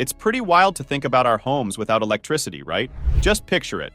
It's pretty wild to think about our homes without electricity, right? Just picture it.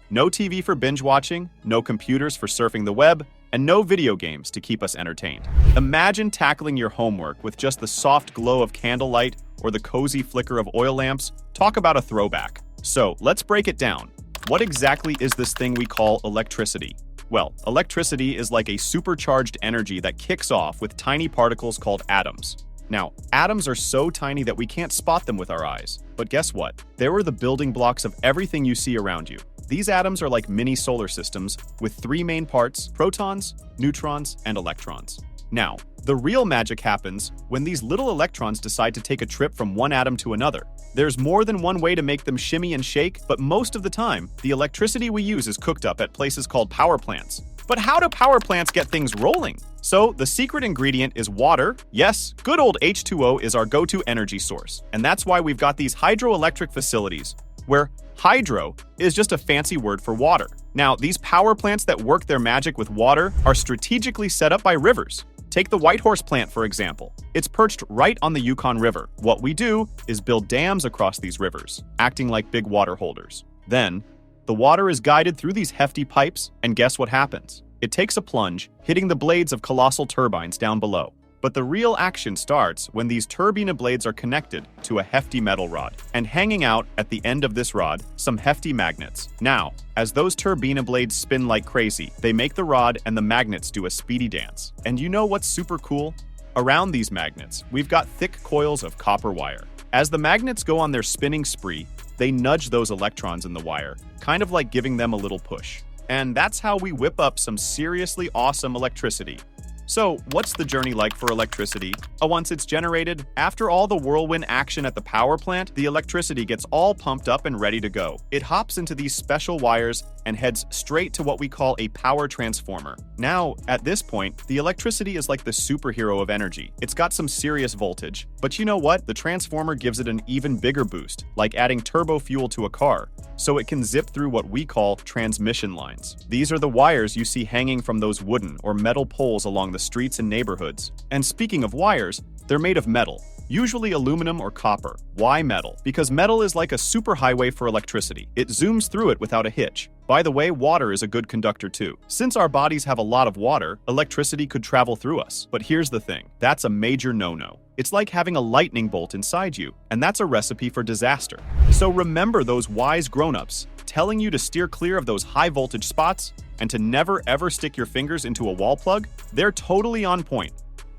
No TV for binge watching, no computers for surfing the web, and no video games to keep us entertained. Imagine tackling your homework with just the soft glow of candlelight or the cozy flicker of oil lamps. Talk about a throwback. So, let's break it down. What exactly is this thing we call electricity? Well, electricity is like a supercharged energy that kicks off with tiny particles called atoms. Now, atoms are so tiny that we can't spot them with our eyes. But guess what? They are the building blocks of everything you see around you. These atoms are like mini solar systems with three main parts: protons, neutrons, and electrons. Now, the real magic happens when these little electrons decide to take a trip from one atom to another. There's more than one way to make them shimmy and shake, but most of the time, the electricity we use is cooked up at places called power plants. But how do power plants get things rolling? So, the secret ingredient is water. Yes, good old H2O is our go-to energy source. And that's why we've got these hydroelectric facilities, where hydro is just a fancy word for water. Now, these power plants that work their magic with water are strategically set up by rivers. Take the Whitehorse plant, for example. It's perched right on the Yukon River. What we do is build dams across these rivers, acting like big water holders. Then, the water is guided through these hefty pipes, and guess what happens? It takes a plunge, hitting the blades of colossal turbines down below. But the real action starts when these turbine blades are connected to a hefty metal rod, and hanging out at the end of this rod, some hefty magnets. Now, as those turbine blades spin like crazy, they make the rod and the magnets do a speedy dance. And you know what's super cool? Around these magnets, we've got thick coils of copper wire. As the magnets go on their spinning spree, they nudge those electrons in the wire, kind of like giving them a little push. And that's how we whip up some seriously awesome electricity. So, what's the journey like for electricity? Once it's generated, after all the whirlwind action at the power plant, the electricity gets all pumped up and ready to go. It hops into these special wires and heads straight to what we call a power transformer. Now, at this point, the electricity is like the superhero of energy. It's got some serious voltage. But you know what? The transformer gives it an even bigger boost, like adding turbo fuel to a car, so it can zip through what we call transmission lines. These are the wires you see hanging from those wooden or metal poles along the streets and neighborhoods. And speaking of wires, they're made of metal, usually aluminum or copper. Why metal? Because metal is like a superhighway for electricity. It zooms through it without a hitch. By the way, water is a good conductor too. Since our bodies have a lot of water, electricity could travel through us. But here's the thing, that's a major no-no. It's like having a lightning bolt inside you, and that's a recipe for disaster. So remember those wise grown-ups telling you to steer clear of those high voltage spots and to never ever stick your fingers into a wall plug? They're totally on point.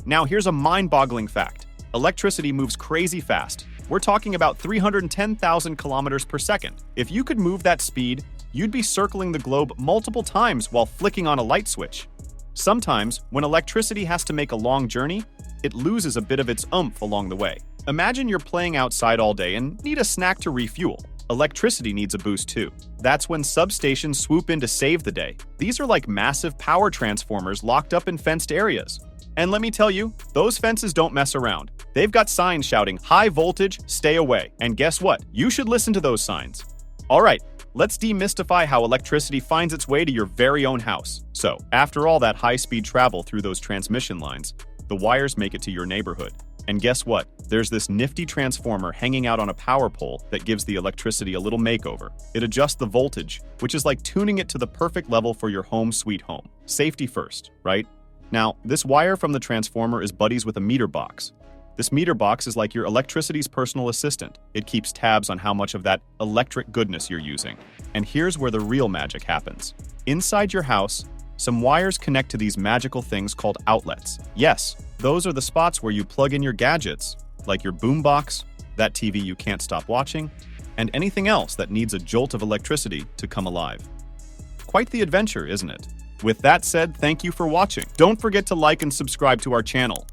Now here's a mind-boggling fact. Electricity moves crazy fast. We're talking about 310,000 kilometers per second. If you could move that speed, you'd be circling the globe multiple times while flicking on a light switch. Sometimes, when electricity has to make a long journey, it loses a bit of its oomph along the way. Imagine you're playing outside all day and need a snack to refuel. Electricity needs a boost too. That's when substations swoop in to save the day. These are like massive power transformers locked up in fenced areas. And let me tell you, those fences don't mess around. They've got signs shouting, "High voltage, stay away." And guess what? You should listen to those signs. All right, let's demystify how electricity finds its way to your very own house. So, after all that high-speed travel through those transmission lines, the wires make it to your neighborhood. And guess what? There's this nifty transformer hanging out on a power pole that gives the electricity a little makeover. It adjusts the voltage, which is like tuning it to the perfect level for your home sweet home. Safety first, right? Now, this wire from the transformer is buddies with a meter box. This meter box is like your electricity's personal assistant. It keeps tabs on how much of that electric goodness you're using. And here's where the real magic happens. Inside your house, some wires connect to these magical things called outlets. Yes, those are the spots where you plug in your gadgets, like your boombox, that TV you can't stop watching, and anything else that needs a jolt of electricity to come alive. Quite the adventure, isn't it? With that said, thank you for watching. Don't forget to like and subscribe to our channel.